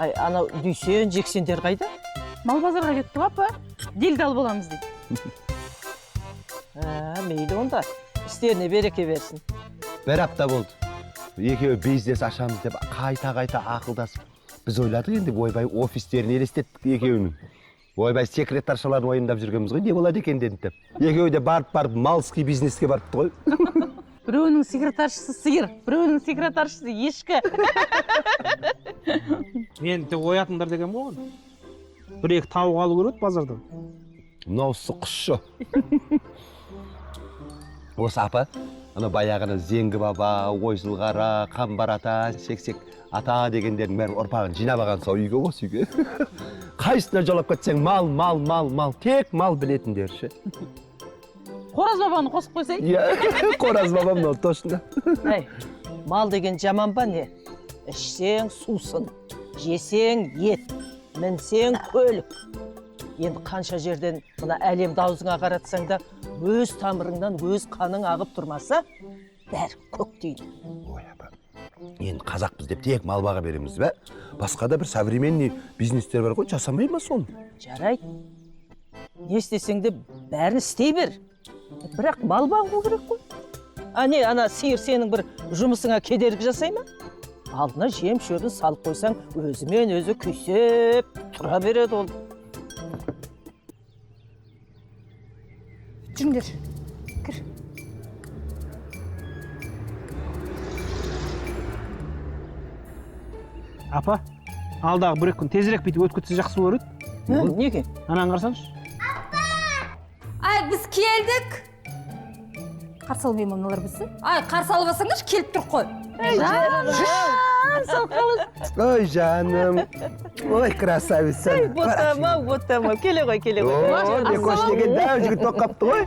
Ай, анау Дүйсен, Жексендер қайда? Мал базарға кетті апа. Делдал боламыз дейді. Мейлі онда. Істеріне береке берсін. Бір апта болды. Екеуі бизнес ашамыз деп қайта ақылдасып. Біз ойладық енді ойбай офистерін елестеттік екеуінің. Ойбай секретаршаларын ойындап жүргенбіз ғой, не болады екен дедім. Екеуі де барып малский бизнеске барыпты ғой. Біреуінің секретаршысы сиыр, біреуінің секретаршысы ешкі. Мен де оятыңдар деген болған. Бір-екі тауық алу көреді базардан. Мынаусы құсшы. Осы апа, ана баяғыны Зеңгі баба, Ойсылғара, Қамбар ата, Сексек ата дегендердің бәрін ұрпағын жинабаған сол үйге осы үйге. Қайсына жолап кетсең мал, тек мал білетіндер ше. Қораз бабаны қосып қойсай? Қораз бабам мынау точно. Мал деген жаман ба не? Ішсең сусын, жесең ет, мінсең көлік. Енді қанша жерден мына әлемді аузыңа қаратсаң да, өз тамырыңнан өз қаның ағып тұрмаса, бәрі көк дейді. Ой, апа, енді қазақпыз деп тек мал баға береміз бе? Басқа да бір современный бизнестер бар ғой, жасамай ма соны? Жарайды. Не істесең де бәрін істей бер. Бірақ мал бағу керек қой. Ана сиыр сенің бір жұмысыңа кедергі жасай ма? Алдына жем шөбін салып қойсаң, өзімен өзі күйсеп тұра береді ол. Жүріңдер, кір. Апа, алдағы бір күн тезірек бітіп өтіп кетсе жақсы көреді. Неге? Ананы қарасаңшы. Ай, біз келдік. Қарсы алмаймын мыналар бізді. Ай, қарсы албасаңдар келіп тұр қой. Ой, жаным. Ой, красавица. Ботама. Келе ғой. Ой, көшеге дәу жігіт тоққапты ғой.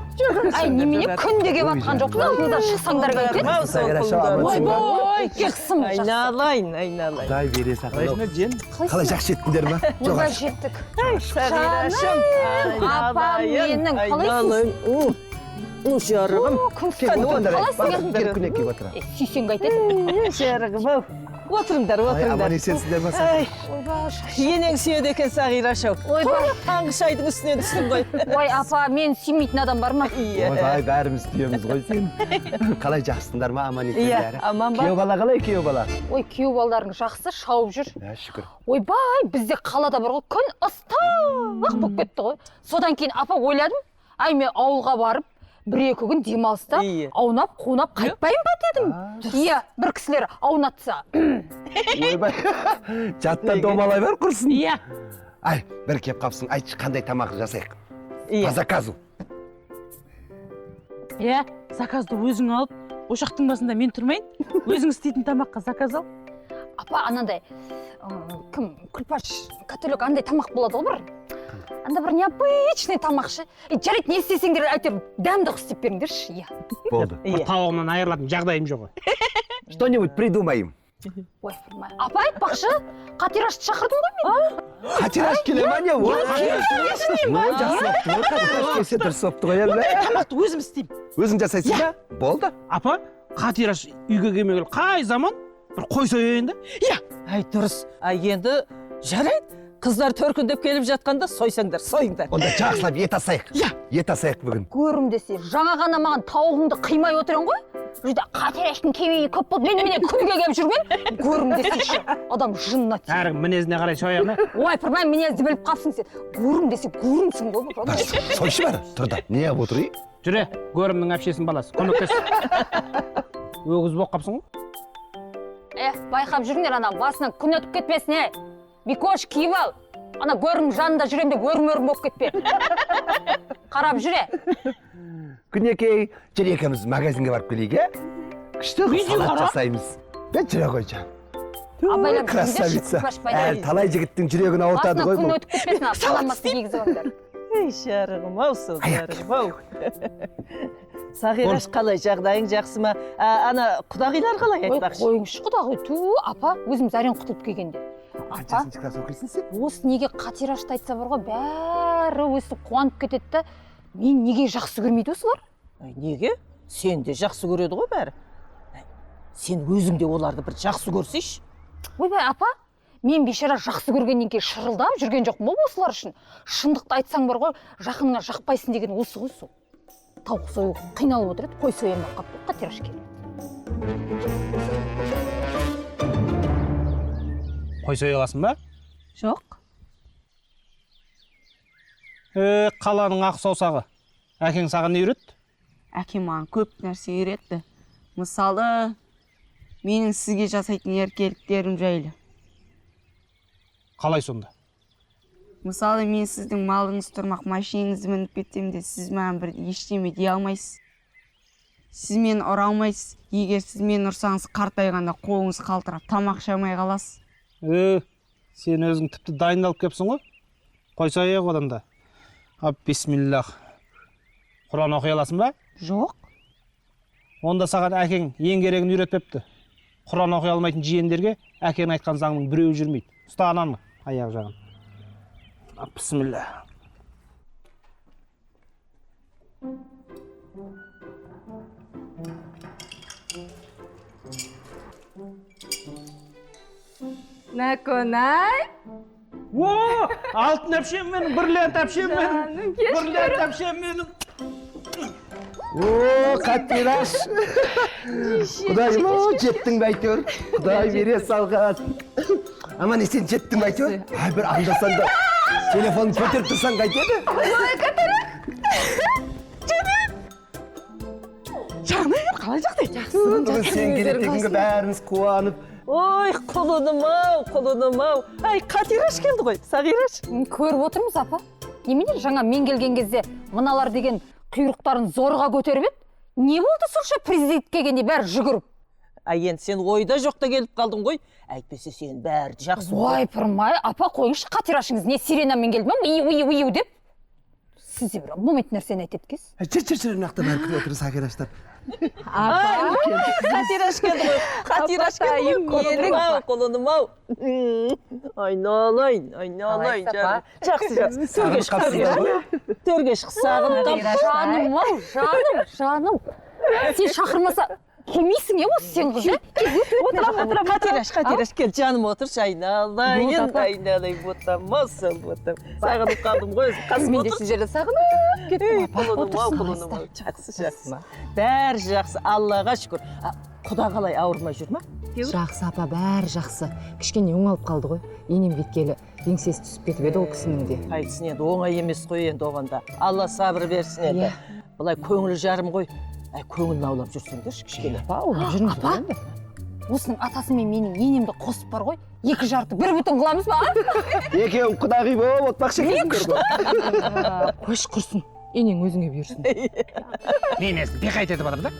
Ай, немене күнде кеп атқан жоқ. Алдында шықсаңдар қайтеді. Ой, кексім. Айналайын. Құдай бере сақынау. Қайсына жен? Қалай жақсы жеттіңдер ма? Ода жеттік. Сағирашым. Апам менің қалайсың? Жарығым. Қалайсың? Күнекке отыра. Сүйсен қайтеді. Жарығым. Отырыңдар. Аман есенсіздер ма? Енең сүйеді екен Сағирашау. Таңғы шайдың үстіне түстің ғой. Ой, апа, мен сүймейтін адам бар ма? Ойбай, бәріміз сүйеміз ғой сен. Қалай жақсыңдар ма? Аман есенсіздер. Аман ба? Күйеу бала қалай, күйеу бала? Ой, күйеу балдарың жақсы, шауып жүр. Шүкір. Ойбай, бізде қалада бар ғой, күн ыстық болып кетті ғой. Содан кейін апа ойладым, ай мен ауылға барып, бір-екі күн демалыста аунап, қонап қайтпайын ба дедім. Иә, бір кісілер аунатса. Ойбай, жаттан домалай бар құрсын. Иә. Ай, бір кеп қапсың, айтшы қандай тамақ жасайық. По заказу. Иә, заказды өзің алып, ошақтың басында мен тұрмайын. Өзің істейтін тамаққа заказ ал. Апа, анандай, кім, күлпаш, католик, андай тамақ болады ғой бір. Анда бір необычный тамақшы. Жарайды, не істесеңдер әйтеуір дәмді істеп беріңдерші. Болды. Бір тауығымнан айырылатын жағдайым жоқ. Что-нибудь придумаем. Ой, апа айтпақшы, Қатирашты шақырдың ғой мен? Қатираш келе ма не? Жақсы келсе дұрыс опты ғой. Тамақты өзім істеймін. Өзің жасайсың ба? Болды. Апа, Қатираш үйге келмегелі қай заман бір қой сояйын да? Иә. Ай, дұрыс. Енді жарайды. Қыздар төркіндеп келіп жатқанда сойсаңдар, сойыңдар. Онда жақсылап ет асайық. Ет асайық бүгін. Көрім десе, жаңа ғана маған тауығымды қимай отырын ғой. Жүзді Қатираштың кемейі көп болды, меніменен күніге келіп жүрген. Көрім десеші, адам жынына тиді. Әрі мінезіне қарай соя ма? Ой, пырмай, мінезді біліп қапсың сен. Көрім десе, көрімсің ғой. Сойшы бар, тұрда. Не ап отырай? Жүре, көрімнің әпшесінің баласы, көмектес. Өгіз боқ қапсың ғой? Байқап жүріңдер, ана басынан күн өтіп кетпесіне. Бикош киіп ал. Ана көрім жанында жүрем де өрім болып кетпе. Қарап жүре. Күнекей, жүр екеуміз магазинге барып келейік, күшті салат жасаймыз. Бәт жүре қой жан. Красавица. Әл талай жігіттің жүрегін ауыртады ғой бұл. Басынан күн өтіп кетпесін, саламатты кигізіп алыңдар. Ей, жарығым, ау, жарығым, ау. Сағираш қалай, жағдайың жақсы ма? Ана құдағилар қалай айтпақшы? Қойыңшы құдағи, апа, өзім зәрен құтылып келгенде. Қаншасыншы класс оқисың сен? Осы неге Қатирашты айтса бар ғой, бәрі өсіп қуанып кетеді. Мен неге жақсы көрмейді осылар? Неге? сен де жақсы көреді ғой бәрі. Сен өзің де оларды бір жақсы көрсейші. ойбай апа, мен бейшара жақсы көргеннен кейін шырылдап жүрген жоқпын ғой осылар үшін. Шындықты айтсаң бар ғой, жақыныңа жақпайсың деген осы ғой сол. Тауық сою қиналып отыр еді, қой соямақ қап қатираш келді. Қой соя аласың ба? Жоқ. Қаланың ақ саусағы. Әкең саған не үйретті? Әкем маған көп нәрсе үйретті. Мысалы, менің сізге жасайтын еркеліктерім жайлы. Қалай сонда? Мысалы, мен сіздің малыңыз тұрмақ машинаңызды мініп кетсем де, сіз маған бір ештеме дей алмайсыз. Сіз мені ұра алмайсыз. Егер сіз мені ұрсаңыз, қартайғанда қолыңыз қалтырап, тамақ жамай қаласыз. Сен өзің тіпті дайындалып кепсің ғой? Қой сояйық одан да. Бисмиллах. Құран оқи аласың ба? Жоқ. Онда саған әкең ең керегін үйретпепті. Құран оқи алмайтын жиендерге әкең айтқан заңның біреуі жүрмейді. Ұста ананы, аяқ жағын. Бисмилла. Наконай? Алтын әпшем менің, бірлент әпшем менің, бірлент әпшем менің. Қатираш. Құдайым, жеттің бе әйтеуір. Құдай бере салған. Аман есен жеттің бе әйтеуір. Бір аңдасан да телефонын көтеріп тұрсаң қайтеді. Жаным, қалай жағдай? Бүгін сен келетегінге бәріміз қуанып. Ой, құлыным-ау. Ай, Қатираш келді ғой, Сағираш. Көріп отырмыз апа. Немене жаңа мен келген кезде мыналар деген құйрықтарын зорға көтеріп еді? Не болды сонша президент келгенде бәрі жүгіріп? Ай, енді сен ойда жоқта келіп қалдың ғой. Әйтпесе сен бәрі жақсы. Ой, пырмай, апа қойыңызшы, Қатирашыңыз не сиренамен келді ме? Уи деп. Сіз де бір момент нәрсені айтады екенсіз. Жүр, мынақта бәрі күтіп отыр Сағираштар. Қатираш келді ғой. Қатираш келді ғой. Құлыным-ау. Айналайын. Жақсы. Төрге шық сағынып. Жаным. Сен шақырмаса келмейсің осы сен қыз, Қатираш, кел жаным отыршы, айналайын, ботамасың, сағынып қалдым ғой, қасым отыр. Мен жерде сағынып кеттім. Құлыным-ау, жақсы. Бәрі жақсы, Аллаға шүкір. Құда қалай ауырмай жүр ма? Жақсы апа, бәрі жақсы. Кішкене оңалып қалды ғой. Енем кеткелі еңсесі түсіп кетіп еді ол кісінің де. Қайтсын енді, оңай емес қой енді оғанда. Алла сабыр берсін енді. Бұлай көңілі жарым ғой. Көңілін аулап жүрсеңдерші кішкене. Апа, осының атасы мен менің енемді қосып бар ғой. 2 жарты 1 бүтін қыламыз ба? Екеуің құдағи болып отпақшы екенсіңдер ғой. Қойшы құрсын, енең өзіңе бұйырсын. Ненесін бек айтып жатыр да?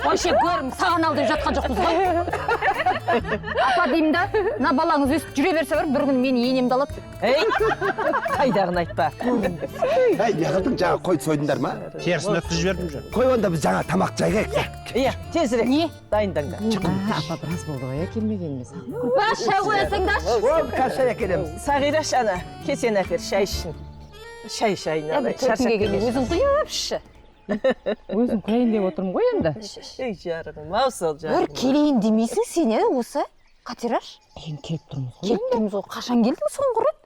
Ойше көрім, саған ал деп жатқан жоқпыз ғой. Апа деймін да, мына балаңыз өсіп жүре берсе бар, бір күн мені енемді алады. Қайдағын айтпа. Неғылдың жаңа қойды сойдыңдар ма? Терісін өткізіп жібердім жүр. Қой онда біз жаңа тамақ жайғайық. Иә, тезірек. Не? Дайындаңдар. Апа, біраз болды ғой, келмегеніміз. Ба, шай қоясыңдаршы. Ол қашай әкелеміз. Сағираш ана, кесен әпер, шай ішін. Шайын алай, шаршап келеші. Өзің құйыпшы. Өзім құйын деп отырмын ғой енді. Ей жарығым, ау сол жарығым. Бір келейін демейсің сен осы, Қатираш? Енді келіп тұрмыз ғой. Келіп тұрмыз ғой, қашан келдің соңғы рет?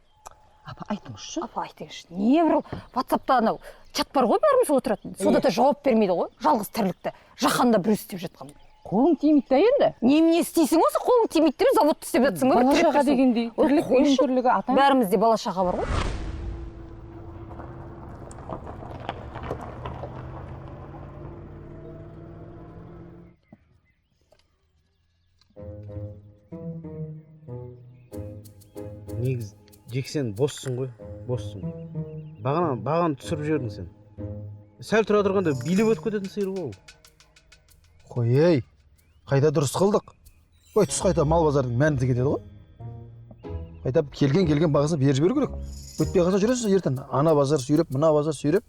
Апа, айтыңызшы. Апа айтыңызшы, не бір WhatsApp-та анау чат бар ғой бәріміз отыратын. Сонда да жауап бермейді ғой, жалғыз тірлікті. Жаһанда бір істеп жатқан. Қолың тимейді да енді. Немене істейсің осы, қолың тимейді деп заводты істеп жатсың ба? Бала шаға дегендей. Түрлігі атаң. Бәрімізде бала шаға бар ғой. Негіз жексен боссың ғой, боссың. Бағаны түсіріп жібердің сен. Сәл тұра тұрғанда билеп өтіп кететін сиыр ғой ол. Қой ей, қайда дұрыс қылдық. Ой, түс қайта мал базардың мәнді кетеді ғой. Қайта келген бағасын беріп жіберу керек. Өтпей қалса жүресіз ертең. Ана базар сүйреп, мына базар сүйреп.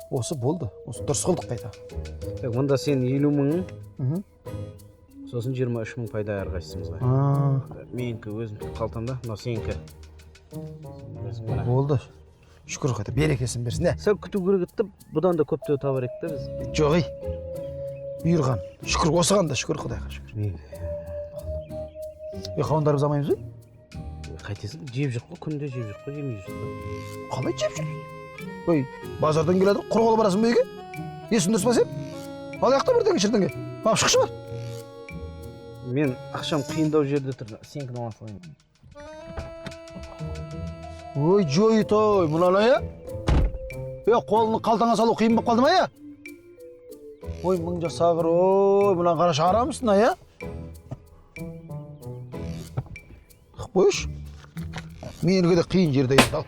Осы болды. Осы дұрыс қылдық қайта. Онда сен 50 мың, сосын 23 мың пайда әрқайсымызға. А, Менікі өзім қалтамда, мынау сенікі. болды. шүкір қайта берекесін берсін ә. сәл күту керек еді, бұдан да көптеу табар едік та біз. Жоқ ей, бұйырған шүкір, осыған да шүкір, құдайға шүкір. Қауындарымыз амаймыз ба? Қайтесің, жеп жүр қой, күнде жеп жүр қой, жемей жүр қой. Қалай жеп жүр? Ой, базардан келеді, құр қол барасың ба үйге? Есің дұрыс па сен? Ал яқта бірдеңе шірдеңе. Мап шықшы бар. Мен ақшам қиындау жерде тұр, сенікін ала салайын. Ой, жойытой, мынаны я? Қолын қалтаңа салу қиын болып қалды ма я? Ой, мың жасағыр, ой, мынаны қара шығарамысың, я? Қойш. Менікі де қиын жерде енді ал.